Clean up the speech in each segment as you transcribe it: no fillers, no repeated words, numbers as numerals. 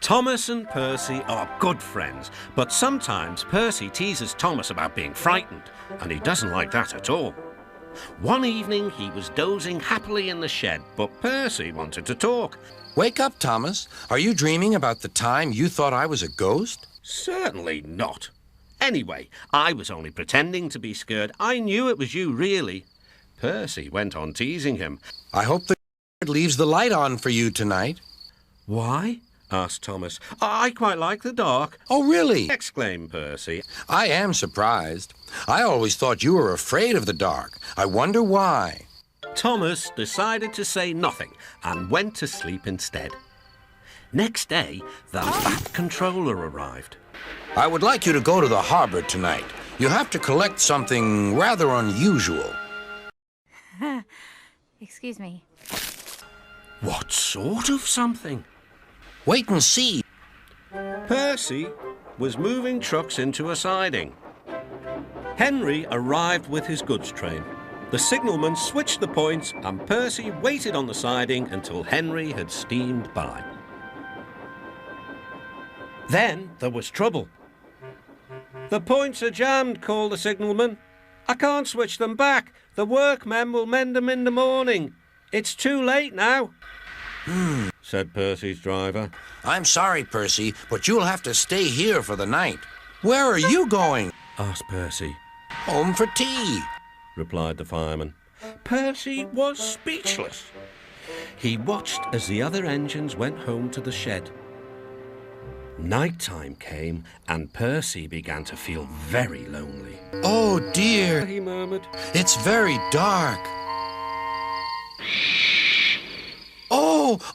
Thomas and Percy are good friends, but sometimes Percy teases Thomas about being frightened, and he doesn't like that at all. One evening he was dozing happily in the shed, but Percy wanted to talk. Wake up, Thomas. Are you dreaming about the time you thought I was a ghost? Certainly not. Anyway, I was only pretending to be scared. I knew it was you, really. Percy went on teasing him. I hope the leaves the light on for you tonight. Why? Asked Thomas. I quite like the dark. Oh, really? Exclaimed Percy. I am surprised. I always thought you were afraid of the dark. I wonder why. Thomas decided to say nothing and went to sleep instead. Next day, the Bat Controller arrived. I would like you to go to the harbor tonight. You have to collect something rather unusual. Excuse me. What sort of something? Wait and see. Percy was moving trucks into a siding. Henry arrived with his goods train. The signalman switched the points and Percy waited on the siding until Henry had steamed by. Then there was trouble. The points are jammed, called the signalman. I can't switch them back. The workmen will mend them in the morning. It's too late now, said Percy's driver. I'm sorry, Percy, but you'll have to stay here for the night. Where are you going? Asked Percy. Home for tea, replied the fireman. Percy was speechless. He watched as the other engines went home to the shed. Night-time came and Percy began to feel very lonely. Oh, dear, He murmured. it's very dark.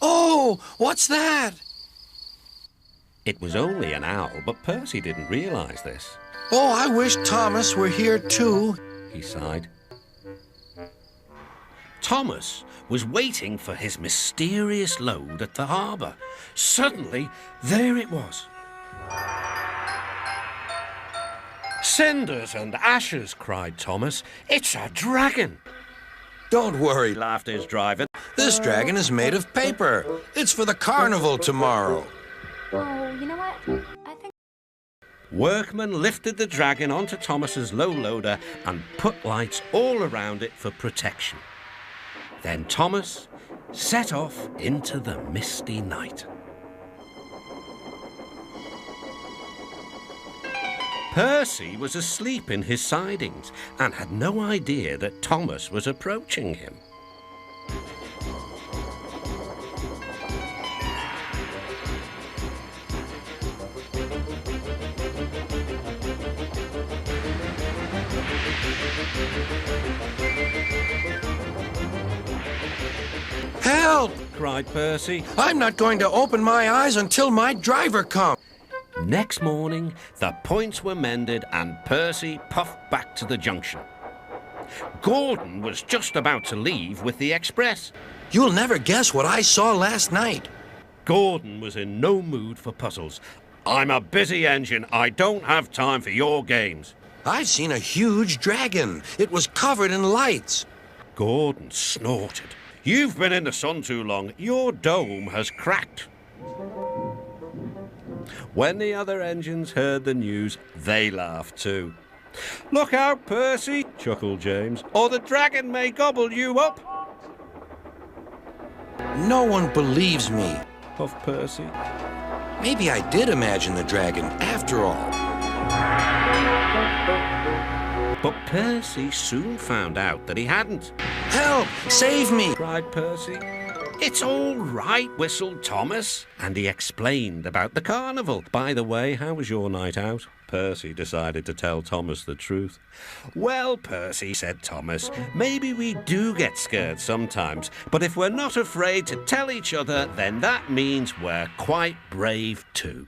Oh, what's that? It was only an owl, but Percy didn't realise this. Oh, I wish Thomas were here too. He sighed. Thomas was waiting for his mysterious load at the harbour. Suddenly, there it was. Cinders and ashes, cried Thomas. It's a dragon. Don't worry, Laughed his driver. this dragon is made of paper. It's for the carnival tomorrow. Oh, you know what? I think... Workmen lifted the dragon onto Thomas's low loader and put lights all around it for protection. Then Thomas set off into the misty night. Percy was asleep in his sidings and had no idea that Thomas was approaching him. Help! Cried Percy. I'm not going to open my eyes until my driver comes. Next morning, the points were mended and Percy puffed back to the junction. Gordon was just about to leave with the express. You'll never guess what I saw last night. Gordon was in no mood for puzzles. I'm a busy engine. I don't have time for your games. I've seen a huge dragon. It was covered in lights. Gordon snorted. You've been in the sun too long. Your dome has cracked. When the other engines heard the news, they laughed too. Look out, Percy, chuckled James, or the dragon may gobble you up, No one believes me. puffed Percy. Maybe I did imagine the dragon after all. But Percy soon found out that he hadn't. Help! Save me! Cried Percy. It's all right, whistled Thomas. And he explained about the carnival. By the way, how was your night out? Percy decided to tell Thomas the truth. Well, Percy, said Thomas, maybe we do get scared sometimes, but if we're not afraid to tell each other, then that means we're quite brave too.